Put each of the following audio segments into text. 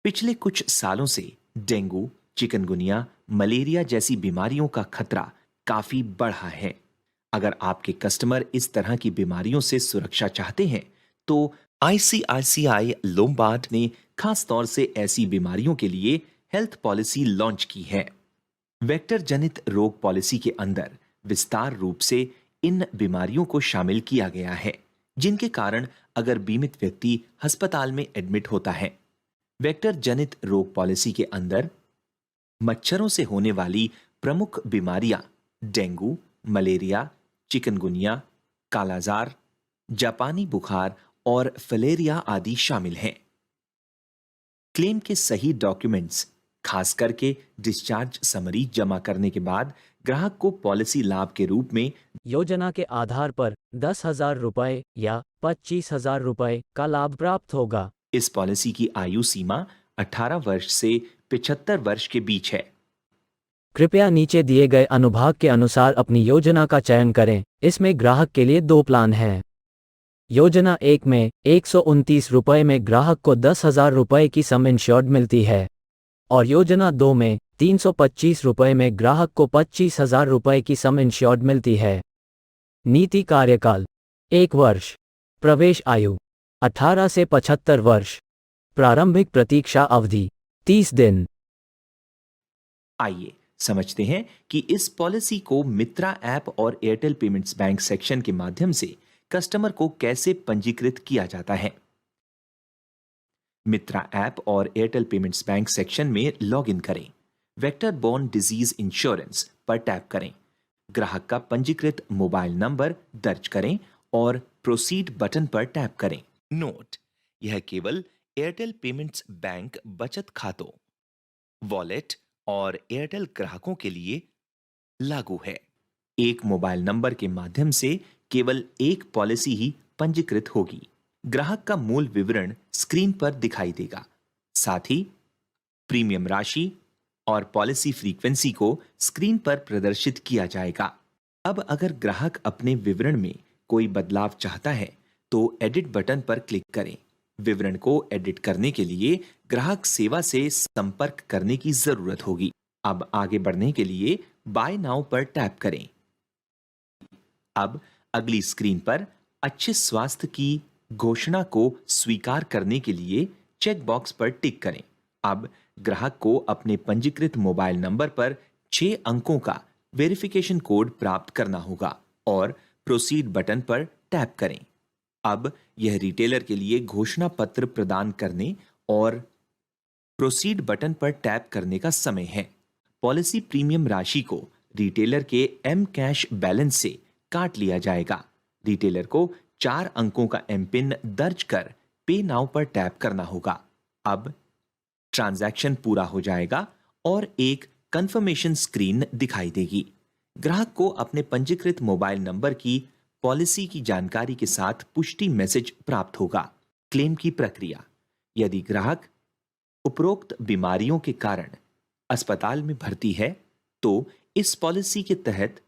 पिछले कुछ सालों से डेंगू, चिकनगुनिया, मलेरिया जैसी बीमारियों का खतरा काफी बढ़ा है। अगर आपके कस्टमर इस तरह की बीमारियों से सुरक्षा चाहते हैं, तो आईसीआईसीआई लोम्बार्ड ने खास तौर से ऐसी बीमारियों के लिए हेल्थ पॉलिसी लॉन्च की है। वेक्टर जनित रोग पॉलिसी के अंदर विस्तार रूप से इन बीमारियों को शामिल किया गया है, जिनके कारण अगर बीमित व्यक्ति अस्पताल में एडमिट होता है। वेक्टर जनित रोग पॉलिसी के अंदर मच्छरों से होने वाली प्रमुख बीमारियां डेंगू, मलेरिया, चिकनगुनिया, कालाजार, जापानी बुखार और फलेरिया आदि शामिल हैं। क्लेम के सही डॉक्यूमेंट्स, खास करके डिस्चार्ज समरी जमा करने के बाद ग्राहक को पॉलिसी लाभ के रूप में योजना के आधार पर 10,000 रुपये या 25,000 रुपये का लाभ प्राप्त होगा। इस पॉलिसी की आयु सीमा 18 वर्ष से 75 वर्ष के बीच है। कृपया नीचे दिए गए अनुभाग के अनुसार अपनी योजना का चयन करें। इसमें ग्राहक के लिए 2 प्लान हैं। योजना 1 में 129 रुपये में ग्राहक को 10,000 रुपये की सम इंश्योर्ड मिलती है और योजना 2 में 325 रुपये में ग्राहक को 25,000 रुपये की सम इंश्योर्ड मिलती है। नीति कार्यकाल 1 वर्ष। प्रवेश आयु 18 से 75 वर्ष। प्रारंभिक प्रतीक्षा अवधि 30 दिन। आइए समझते हैं कि इस पॉलिसी को मित्रा ऐप और एयरटेल पेमेंट्स बैंक सेक्शन के माध्यम से कस्टमर को कैसे पंजीकृत किया जाता है। मित्रा ऐप और एयरटेल पेमेंट्स बैंक सेक्शन में लॉग इन करें। वेक्टर बोर्न डिजीज इंश्योरेंस पर टैप करें। ग्राहक का पंजीकृत मोबाइल नंबर दर्ज करें और प्रोसीड बटन पर टैप करें। नोट: यह केवल एयरटेल पेमेंट्स बैंक बचत खातों, वॉलेट और एयरटेल ग्राहकों के लिए लागू है। एक मोबाइल नंबर के माध्यम से केवल एक पॉलिसी ही पंजीकृत होगी। ग्राहक का मूल विवरण स्क्रीन पर दिखाई देगा। साथ ही प्रीमियम राशि और पॉलिसी फ्रीक्वेंसी को स्क्रीन पर प्रदर्शित किया जाएगा। अब अगर ग्राहक अपने विवरण में कोई बदलाव चाहता है, तो एडिट बटन पर क्लिक करें। विवरण को एडिट करने के लिए ग्राहक सेवा से संपर्क करने की जरूरत होगी। अब आगे बढ़ने के लिए बाय नाउ पर टैप करें। अब अगली स्क्रीन पर अच्छे स्वास्थ्य की घोषणा को स्वीकार करने के लिए चेक बॉक्स पर टिक करें। अब ग्राहक को अपने पंजीकृत मोबाइल नंबर पर 6 अंकों का वेरिफिकेशन कोड प्राप्त करना होगा और प्रोसीड बटन पर टैप करें। अब यह रिटेलर के लिए घोषणा पत्र प्रदान करने और प्रोसीड बटन पर टैप करने का समय है। पॉलिसी प्रीमियम राशि को रिटेलर के एम कैश बैलेंस से काट लिया जाएगा। रिटेलर को 4 अंकों का एम पिन दर्ज कर पे नाउ पर टैप करना होगा। अब ट्रांजैक्शन पूरा हो जाएगा और एक कंफर्मेशन स्क्रीन दिखाई देगी। ग्राहक को अपने पंजीकृत मोबाइल नंबर की पॉलिसी की जानकारी के साथ पुष्टि मैसेज प्राप्त होगा। क्लेम की प्रक्रिया: यदि ग्राहक उपरोक्त बीमारियों के कारण अस्पताल में भर्ती है, तो इस पॉलिसी के तहत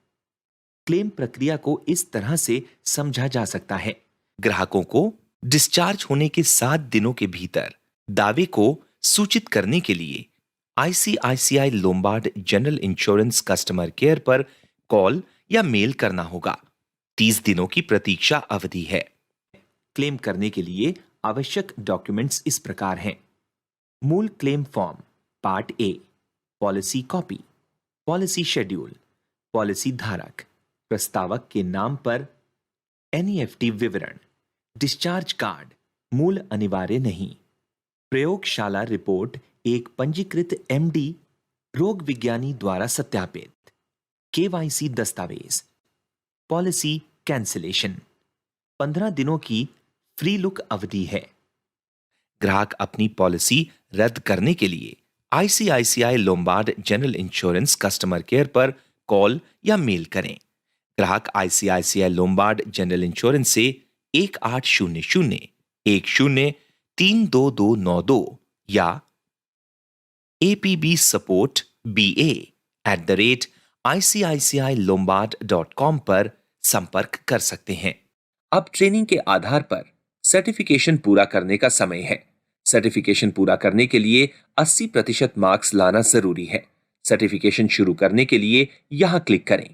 क्लेम प्रक्रिया को इस तरह से समझा जा सकता है। ग्राहकों को डिस्चार्ज होने के 7 दिनों के भीतर दावे को सूचित करने के लिए ICICI Lombard general insurance customer care पर कॉल या मेल करना होगा। 30 दिनों की प्रतीक्षा अवधि है। क्लेम करने के लिए आवश्यक डॉक्यूमेंट्स इस प्रकार हैं: मूल claim form, part A, policy copy, policy schedule, policy धारक, प्रस्तावक के नाम पर एनईएफटी विवरण, डिस्चार्ज कार्ड, मूल अनिवार्य नहीं, प्रयोगशाला रिपोर्ट एक पंजीकृत एमडी रोग विज्ञानी द्वारा सत्यापित, केवाईसी दस्तावेज, पॉलिसी कैंसिलेशन। 15 दिनों की फ्री लुक अवधि है। ग्राहक अपनी पॉलिसी रद्द करने के लिए ICICI Lombard general insurance customer care पर कॉल या मेल करें। ग्राहक आईसीआईसीआई लोम्बार्ड जनरल इंश्योरेंस से 1800 103292 या apbsupportba@icicilombard.com पर संपर्क कर सकते हैं। अब ट्रेनिंग के आधार पर सर्टिफिकेशन पूरा करने का समय है। सर्टिफिकेशन पूरा करने के लिए 80% मार्क्स लाना जरूरी है। सर्टिफिकेशन शुरू करने के लिए यहां क्लिक करें।